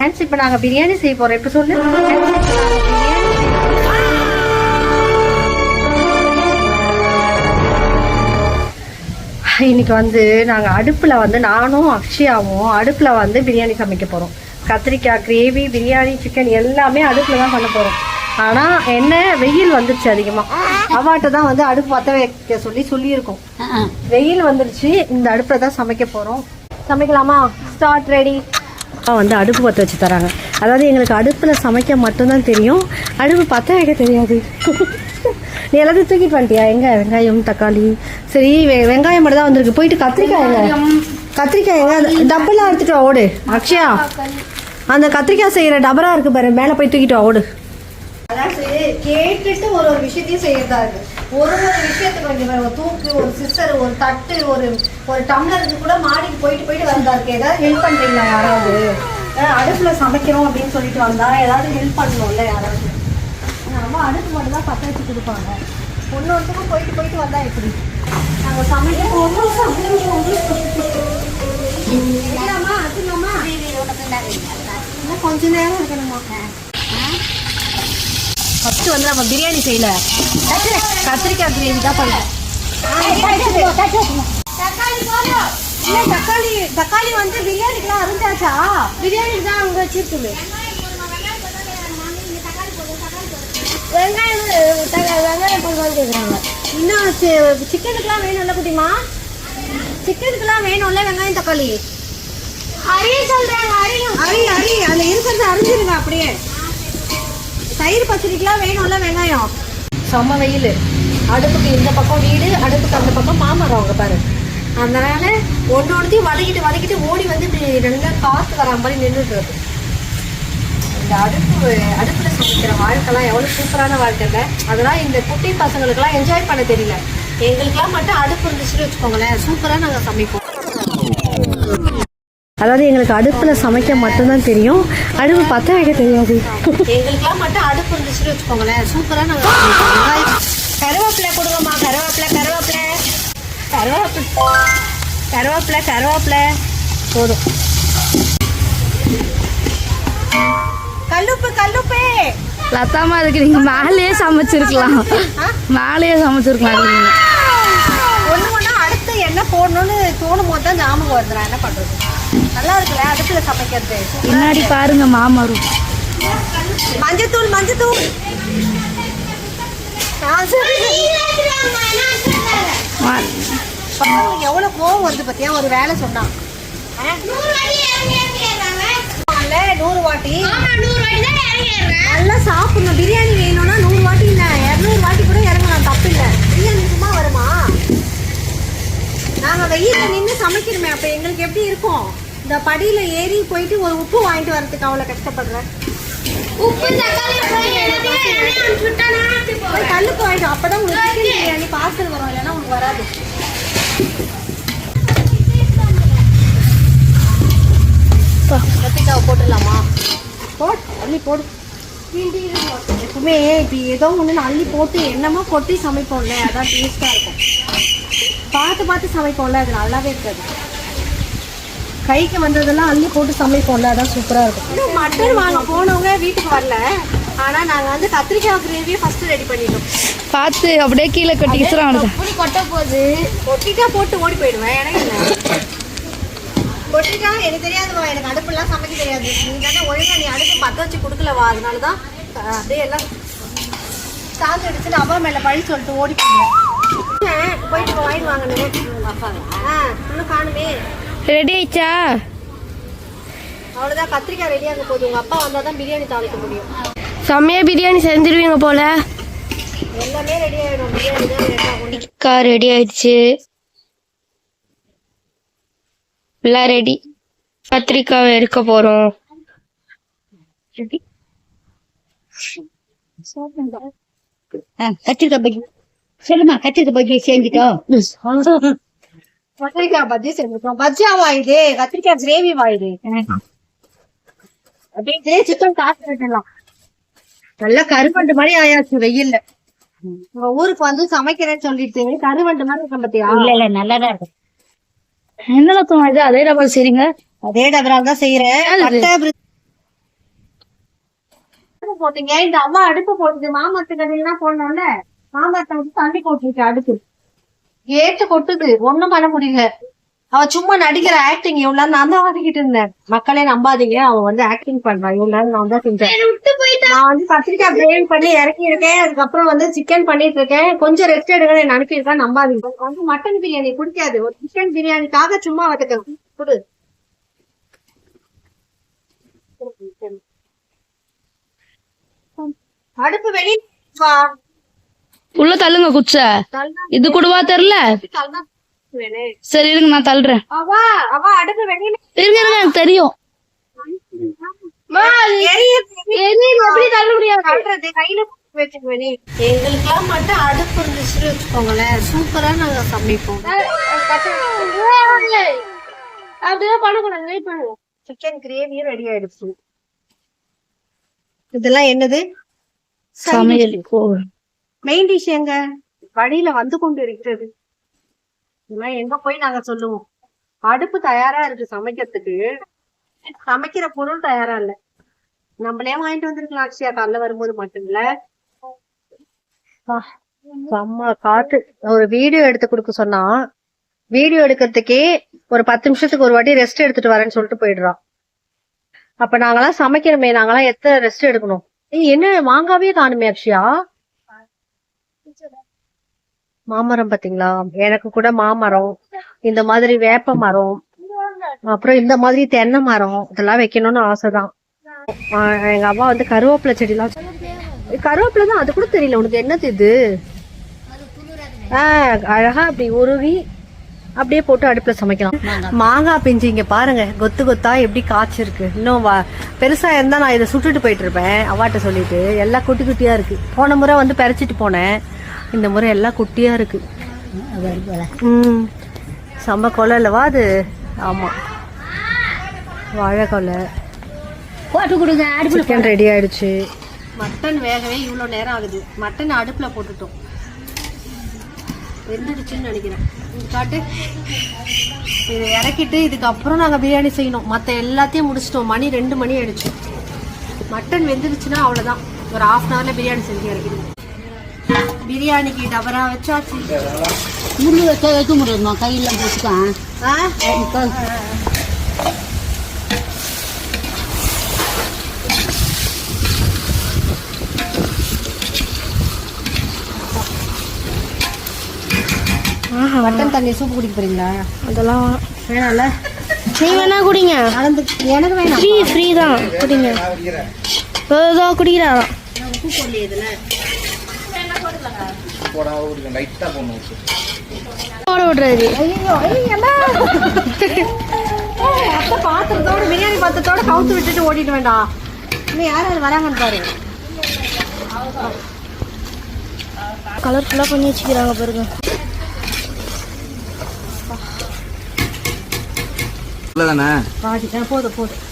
Friends, இப்போ நாங்கள் பிரியாணி செய்ய போகிறோம். இப்போ சொல்லு. இன்னைக்கு வந்து நாங்கள் அடுப்பில் வந்து நானும் அக்ஷயாவும் அடுப்பில் வந்து பிரியாணி சமைக்க போகிறோம். கத்திரிக்காய் கிரேவி, பிரியாணி, சிக்கன் எல்லாமே அடுப்பில் தான் பண்ண போகிறோம். ஆனால் என்ன வெயில் வந்துருச்சு அதிகமாக. அவாட்ட தான் வந்து அடுப்பு பற்ற வைக்க சொல்லியிருக்கோம். வெயில் வந்துருச்சு. இந்த அடுப்பில் தான் சமைக்க போகிறோம். சமைக்கலாமா? ஸ்டார்ட். ரெடி. வந்து அடுப்பு பற்ற வச்சு தராங்க. அதாவது எங்களுக்கு அடுப்பில் சமைக்க மட்டும்தான் தெரியும், அடுப்பு பற்ற வைக்க தெரியாது. நீ எல்லாத்தையும் தூக்கிட்டு வந்துட்டியா? எங்க வெங்காயம், தக்காளி? சரி, வெங்காயம் மட்டும் தான் வந்திருக்கு. போயிட்டு கத்திரிக்காய் எங்க டப்பெல்லாம் எடுத்துட்டு வா. ஓடு அக்ஷயா, அந்த கத்திரிக்காய் செய்யற டபரா இருக்கு பாரு, மேலே போய் தூக்கிட்டு வா. ஓடு. அதாவது கேட்டுட்டு ஒரு விஷயத்தையும் செய்யறதா இருக்கு. ஒரு விஷயத்துக்கு ஒரு தூக்கு, ஒரு சிஸ்டர், ஒரு தட்டு, ஒரு டம்ளருக்கு கூட மாடிக்கு போயிட்டு வந்தா இருக்கு. ஏதாவது ஹெல்ப் பண்றீங்களா யாராவது? அடுப்புல சமைக்கிறோம் அப்படின்னு சொல்லிட்டு வந்தா ஏதாவது ஹெல்ப் பண்ணணும்ல யாராவது? நம்ம அடுப்பு மட்டும் தான் பற்ற வச்சு கொடுப்பாங்க. ஒன்னொருத்துக்கும் போயிட்டு வந்தா எப்படி? நாங்க சமைக்கிறோம். கொஞ்ச நேரம் இருக்கணுமா? ஃபர்ஸ்ட் வந்து நம்ம பிரியாணி செய்யல, கத்திரிக்காய் கிரேவி தான் பண்ணுறோம். தக்காளி வந்து பிரியாணிக்குலாம் அருந்தாச்சா? பிரியாணிக்கு தான் அங்கே வச்சிருக்குது. வெங்காயம் போடுவான்னு கேட்குறாங்க. இன்னும் சிக்கனுக்குலாம் வேணும்ல குட்டிமா? சிக்கனுக்குலாம் வேணும்ல வெங்காயம் தக்காளி? அரிய சொல்றாங்க. அரி அதில் இருக்கிறது அரிஞ்சிருங்க அப்படியே. தயிர் பச்சடிக்கெலாம் வேணும்ல வெங்காயம். செம்ம வெயில். அடுப்புக்கு இந்த பக்கம் வீடு, அடுப்புக்கு அந்த பக்கம் மாமரம் அவங்க பாரு. அதனால ஒன்றொன்றையும் வதக்கிட்டு ஓடி வந்து இப்படி நல்லா காற்று வரா மாதிரி நின்றுட்டு. இந்த அடுப்பில் சமைக்கிற வாழ்க்கைலாம் எவ்வளோ சூப்பரான வாழ்க்கை இல்லை? அதெல்லாம் இந்த குட்டி பசங்களுக்கெல்லாம் என்ஜாய் பண்ண தெரியல. எங்களுக்கெல்லாம் மட்டும் அடுப்பு இருந்துச்சுன்னு வச்சுக்கோங்களேன், சூப்பராக நாங்கள் சமைப்போம். அதாவது எங்களுக்கு அடுப்பில் சமைக்க மட்டும்தான் தெரியும், அடுப்பு பற்ற வைக்க தெரியாது. எங்களுக்குலாம் மட்டும் அடுப்பு இருந்துச்சுன்னு வச்சுக்கோங்களேன், சூப்பராக நாங்கள் சமைப்போம். கருவேப்பிலை கொடுங்கம்மா. கருவேப்பிலை போதும். கல்லுப்பு லத்தாமா இருக்கு. நீங்க மேலேயே சமைச்சிருக்கலாம். ஒண்ணு அடுத்து என்ன போடணும்னு தோணும் போது தான் ஞாபகம் வருதுடா. என்ன பண்றது? நல்லா இருக்குல்ல அடுப்புல சமைக்கிறது. பின்னாடி பாருங்க மாமரம். மஞ்சத்தூள் எவ்வளவு கோவம் வருது பத்தியா? ஒரு வேலை சொன்னா 100 வாட்டி நல்லா சாப்பிடணும். பிரியாணி வேணும்னா 100 வாட்டி இல்லை, 200 வாட்டி கூட இறங்கலாம், தப்பு இல்லை. பிரியாணி சும்மா வருமா? நாங்க வெயில நின்று சமைக்கிறோமே, அப்ப எங்களுக்கு எப்படி இருக்கும்? இந்த படியில ஏறி போயிட்டு ஒரு உப்பு வாங்கிட்டு வரதுக்கு அவ்வளவு கஷ்டப்படுறேன். கல்லுக்கு வாங்கிட்டு அப்பதான் உங்களுக்கு பிரியாணி பார்சல் வரும், இல்லைன்னா உங்களுக்கு வராது. கத்திரிக்காவை போட்டுடலாமா? அள்ளி போடு. எப்பவுமே இப்போ ஏதோ ஒன்று அள்ளி போட்டு என்னமோ கொட்டி சமைப்போம்ல, அதான் டேஸ்டாக இருக்கும். பார்த்து சமைப்போம்ல, அது நல்லாவே இருக்காது. கைக்கு வந்ததெல்லாம் அள்ளி போட்டு சமைப்போம்ல, அதான் சூப்பராக இருக்கும். இன்னும் மட்டன் வாங்க போனவங்க வீட்டுக்கு வரல. ஆனால் நாங்கள் வந்து கத்திரிக்காய் கிரேவியை ஃபஸ்ட்டு ரெடி பண்ணிட்டோம். பார்த்து அப்படியே கீழே கொட்ட போகுது. கொட்டிட்டா போட்டு ஓடி போயிடுவேன். எனக்கு கொட்டிட்டா எனக்கு தெரியாதுவா, எனக்கு அடுப்புலாம் சமைக்க தெரியாது. நீ தானே ஒழுங்கா நீ அடுப்பு பற்ற வச்சு கொடுக்கலவா, அதனால தான் அப்படியே எல்லாம் சாந்து அடிச்சுட்டு அப்பா மேலே பழி சொல்லிட்டு ஓடி போயிடுவேன். போயிட்டு வாங்கிட்டு வாங்கணும். இன்னும் காணுமே. ரெடி ஆயிடுச்சா? அவ்வளோதான், கத்திரிக்காய் ரெடியாக போகுது. உங்கள் அப்பா வந்தால் தான் பிரியாணி தாளிக்க முடியும். செம்மையா பிரியாணி செஞ்சிருவீங்க போல. எல்லாமே ரெடி ஆகிடும். பிரியாணி தான் ரெடி ஆயிடுச்சு. எல்லாம் ரெடி. கத்திரிக்காய் எடுக்க போறோம். கத்திரிக்காய் பஜ்ஜி சொல்லுமா. கத்திரிக்காய் பஜ்ஜி செஞ்சுட்டோம். கத்திரிக்காய் பஜ்ஜி செஞ்சுட்டோம். பஜ்ஜியா வாயுது, கத்திரிக்காய் கிரேவி வாயுது. அப்படியே சிக்கன் காசு கட்டலாம். நல்லா கருவண்டு மாதிரி ஆயாச்சு வெயில்ல. உங்க ஊருக்கு வந்து சமைக்கிறேன்னு சொல்லிட்டு கருவண்டு மாதிரி இருக்க பத்தியா? இல்ல நல்லாதான் இருக்கும். என்ன இது? அதே டபுள் செய்றீங்க? அதே டபரால் தான் செய்யறேன். போட்டீங்க? இந்த அம்மா அடுப்பு போட்டுது. மாமரத்துக்கு அடியெல்லாம் போடணும்ல, மாமரத்தை வந்து தண்ணி போட்டுருக்கு அடுப்பு. ஏத்து கொட்டுது, ஒண்ணும் பண்ண முடியல. அவ சும்மா நடிக்கிற ஆக்டிங். இவ்வளவு நேரம் நான் தான் வதக்கிட்டு இருந்தேன். மக்களே நம்பாதீங்க, அவ வந்து ஆக்டிங் பண்றா. இவ்வளவு நேரம் நான் தான் செஞ்சேன். நான் வந்து கத்திரிக்காய் கிரேவி பண்ணி இறக்கி இருக்கேன். அதுக்கப்புறம் வந்து சிக்கன் பண்ணிட்டு இருக்கேன். கொஞ்சம் ரெஸ்ட் எடுக்கணும் என்ன அனுப்பியிருக்கேன். நம்பாதீங்க. வந்து மட்டன் பிரியாணி பிடிக்காது. ஒரு சிக்கன் பிரியாணிக்காக சும்மா வதக்க கொடு. அடுப்பு வெளியே வா. உள்ள தள்ளுங்க குச்ச. இது கூடவா தெரியல? சரி இருங்க, நான் தள்ளுறேன். அவா அடுப்பு வெளியில இருங்க இருங்க, எனக்கு தெரியும். எப்படி தள்ள முடியாது? தள்ளுறது கையில வச்சுக்க. எங்களுக்கெல்லாம் மட்டும் அடுப்பு இருந்துச்சுன்னு வச்சுக்கோங்களேன், சூப்பரா நாங்க சமைப்போம். அப்படிதான் பண்ணக்கூடாது. வெயிட் பண்ணுவோம். சிக்கன் கிரேவியும் ரெடி ஆயிடுச்சு. இதெல்லாம் என்னது? சமையல் மெயின் டிஷ் எங்க? வழியில வந்து கொண்டு இருக்கிறது. இதெல்லாம் எங்க போய் நாங்க சொல்லுவோம்? அடுப்பு தயாரா இருக்கு சமைக்கிறதுக்கு, சமைக்கிற பொருள் தயாரா இல்ல. நம்மளே வாங்கிட்டு வந்திருக்கலாம் அக்ஷயா, காலைல வரும்போது மட்டும் இல்ல. செம்ம காத்து. ஒரு வீடியோ எடுத்து கொடுக்க சொன்னா, வீடியோ எடுக்கிறதுக்கே ஒரு 10 நிமிஷத்துக்கு ஒரு வாட்டி ரெஸ்ட் எடுத்துட்டு வரேன்னு சொல்லிட்டு போயிடுறான். அப்ப நாங்கெல்லாம் சமைக்கணுமே, நாங்கெல்லாம் எத்தனை ரெஸ்ட் எடுக்கணும்? என்ன மாங்காவே காணுமே அக்ஷயா? மாமரம் பாத்தீங்களா? எனக்கு கூட மாமரம், இந்த மாதிரி வேப்ப மரம், அப்புறம் இந்த மாதிரி தென்னை மரம் இதெல்லாம் வைக்கணும்னு ஆசைதான். எங்க அம்மா வந்து கருவேப்பிலை செடிலாம், கருவேப்பிலை தான், அது கூட தெரியல உனக்கு. என்னது இது? அழகா அப்படி உருவி அப்படியே போட்டு அடுப்புல சமைக்கலாம். மாங்காய் பிஞ்சு இங்க பாருங்க, கொத்து கொத்தா எப்படி காய்ச்சிருக்கு. இன்னும் பெருசா இருந்தா நான் இதை சுட்டுட்டு போயிட்டு இருப்பேன் அவாட்ட சொல்லிட்டு. எல்லாம் குட்டி குட்டியா இருக்கு. போன முறை வந்து பறிச்சிட்டு போனேன், இந்த முறை எல்லாம் குட்டியா இருக்கு. செம்ம கொலை இல்லவா அது? ஆமா, வாழை கொலை. போட்டு கொடுங்க. சிக்கன் ரெடி ஆயிடுச்சு. மட்டன் வேகவே இவ்வளவு நேரம் ஆகுது. மட்டன் அடுப்புல போட்டுட்டோம், வெந்துடுச்சுன்னு நினைக்கிறேன். காட்டு. இதை இறக்கிட்டு இதுக்கப்புறம் நாங்க பிரியாணி செய்யணும். மத்த எல்லாத்தையும் முடிச்சிட்டோம். மணி 2 மணி ஆயிடுச்சு. மட்டன் வெந்துடுச்சுன்னா அவ்வளவுதான். ஒரு 1/2 hourல பிரியாணி செஞ்சு இறக்கிடுவோம். பிரியாணிக்கு டபரா வச்சாச்சு. முள்ளு வச்சா வைக்க முடியுமா? கையில போட்டுக்கான். மட்டன் தண்ணி சூப்பு குடிக்க போறீங்களா? அதெல்லாம் வேணாம்ல, நீ வேணா குடிங்க. எனக்கு வேணாம். ஃப்ரீ தான், குடிங்க. ஏதோ குடிக்கிறாரா? உப்பு போடலையே இதுல. போட விடுறாரு. ஐயோ அத்தை பாத்திரத்தோட, பிரியாணி பாத்திரத்தோட கவுத்து விட்டுட்டு ஓடிட்டு வேண்டாம். இன்னும் யாராவது வராங்கன்னு பாரு. கலர்ஃபுல்லா பண்ணி வச்சுக்கிறாங்க பாருங்க. பாதி போதும் போதும்.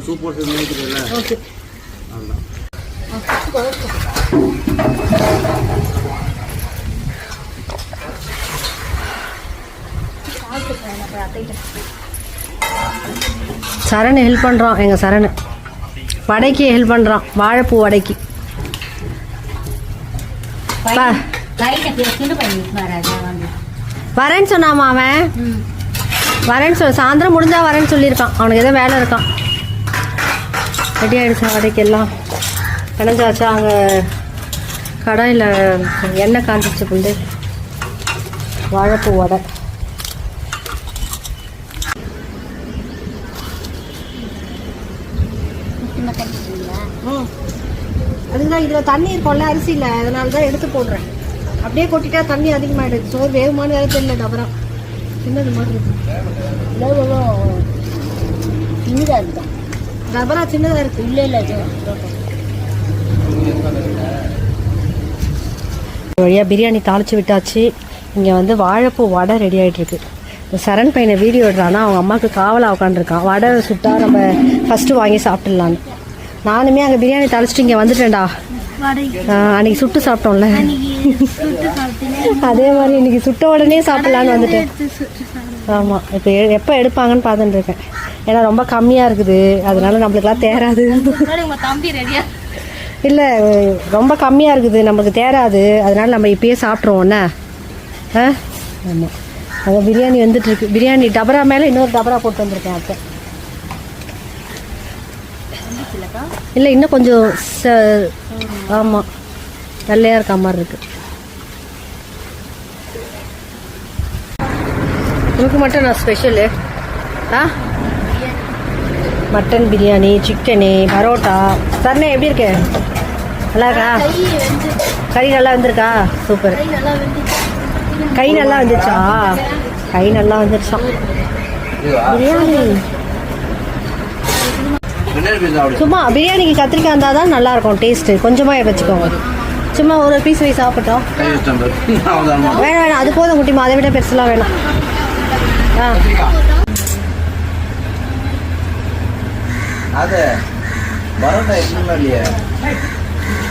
சூப்பர். ஓகே. சரண் ஹெல்ப் பண்றான். எங்க சரண் வடைக்கு ஹெல்ப் பண்றான், வாழைப்பூ வடைக்கு. வரேன்னு சொன்னாமா அவன்? வரேன்னு சொல்ல, சாயந்தரம் முடிஞ்சா வரேன்னு சொல்லியிருக்கான். அவனுக்கு ஏதோ வேலை இருக்கான். ரெடி ஆயிடுச்சா வடைக்கு எல்லாம்? கணஞ்சாச்சா? அங்கே கடாயில் எண்ணெய் காஞ்சிச்சு கொண்டு வாழைப்பூ வடை. அதுதான் இதில் தண்ணி இருக்கும்ல அரிசியில், அதனால தான் எடுத்து போடுறேன். அப்படியே கொட்டிட்டா தண்ணி அதிகமாகிடுது. சோறு வேகமான வேலை தெரியல. டபரா சின்னது மாதிரி இருக்கு. சின்னதாக இருக்குதான். டபரா சின்னதாக இருக்கு. இல்லை இல்லை வழியாக பிரியாணி தாளித்து விட்டாச்சு. இங்கே வந்து வாழைப்பூ வடை ரெடி ஆகிட்டுருக்கு. சரண் பையனை வீடியோ எடுறான்னா அவங்க அம்மாவுக்கு காவலாக உட்காந்துருக்கான். வடை சுட்டா நம்ம ஃபஸ்ட்டு வாங்கி சாப்பிட்டுடலான்னு. நானுமே அங்கே பிரியாணி தழைச்சிட்டு இங்கே வந்துட்டேன்டா. அன்னைக்கு சுட்டு சாப்பிட்டோம்ல, அதே மாதிரி இன்னைக்கு சுட்ட உடனே சாப்பிடலான்னு வந்துட்டேன். ஆமாம், இப்போ எப்போ எடுப்பாங்கன்னு பார்த்துட்டு இருக்கேன். ஏன்னா ரொம்ப கம்மியாக இருக்குது, அதனால நம்மளுக்குலாம் தேராது. இல்லை, ரொம்ப கம்மியாக இருக்குது, நம்மளுக்கு தேராது, அதனால நம்ம இப்பயே சாப்பிட்ருவோண்ணே. ஆ ஆமாம், அங்கே பிரியாணி வந்துட்டுருக்கு. பிரியாணி டபரா மேலே இன்னொரு டபரா போட்டு வந்திருக்கேன் அத்தை. இல்லை, இன்னும் கொஞ்சம் ஆமாம் வெள்ளையாக இருக்க மாதிரி இருக்கு. உனக்கு மட்டும் நான் special mutton biryani, chicken, parotta. சரணே எப்படி இருக்கு? நல்லா இருக்கா? கறி நல்லா வந்திருக்கா? சூப்பர். கை நல்லா வந்துச்சா? கை நல்லா வந்துருச்சா? பிரியாணி சும்மா பிரியாணிக்கு கத்திரிக்காய் இருந்தால் தான் நல்லாயிருக்கும் டேஸ்ட்டு. கொஞ்சமாக வச்சுக்கோங்க, சும்மா ஒரு பீஸ் வைஸ் சாப்பிட்டோம். வேணாம் வேணாம், அது போதும் குட்டிமா, அதை விட பெருசுலாம் வேணாம்.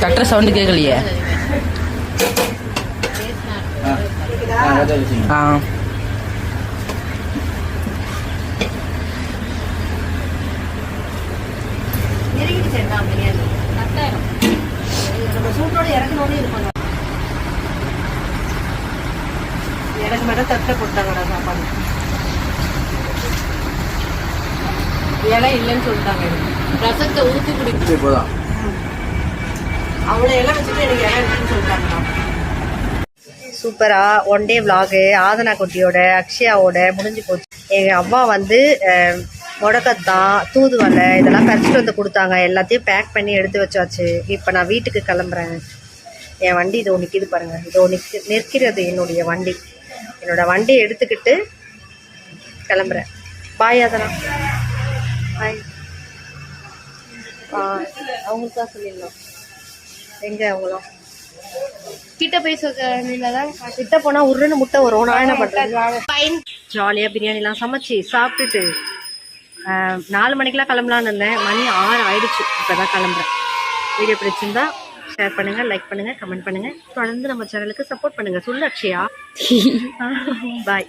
கட்டுற சவுண்டு கேட்கலையே. எனக்கு மட்டும் தட்டை போட்டாங்கடா சாப்பாடு. இலை இல்லைன்னு சொல்லிட்டாங்க. ரசத்தை ஊற்றி குடிக்க போதான் அவ்வளோ இலை வச்சுட்டு எனக்கு இலை இல்லைன்னு சொல்லிட்டாங்கண்ணா. சூப்பரா ஒன் டே விலாகு ஆதனா குட்டியோட அக்ஷயாவோட முடிஞ்சு போச்சு. எங்கள் அம்மா வந்து முடக்கத்தான், தூதுவலை இதெல்லாம் பறிச்சுட்டு வந்து கொடுத்தாங்க. எல்லாத்தையும் பேக் பண்ணி எடுத்து வச்சாச்சு. இப்போ நான் வீட்டுக்கு கிளம்புறேன். என் வண்டி இதோ நிற்கிது பாருங்கள், இதோ நிற்கிறது என்னுடைய வண்டி. என்னோடய வண்டியை எடுத்துக்கிட்டு கிளம்புறேன். பாய் ஆதனா. பாய். அவங்களுக்கு தான் சொல்லிடலாம். எங்கே அவங்களும் கிட்ட போய் கிட்ட போனால் உருன்னு முட்டை வரும். நான் என்ன பண்ணுறேன், ஜாலியாக பிரியாணிலாம் சமைச்சு சாப்பிட்டுட்டு 4 மணிக்கெலாம் கிளம்பலான்னு இருந்தேன். மணி 6 ஆயிடுச்சு. இப்போ தான் கிளம்புறேன். வீடியோ பிடிச்சிருந்தா ஷேர் பண்ணுங்கள், லைக் பண்ணுங்கள், கமெண்ட் பண்ணுங்கள். தொடர்ந்து நம்ம சேனலுக்கு சப்போர்ட் பண்ணுங்கள். சொல்லு அக்ஷயா. பாய்.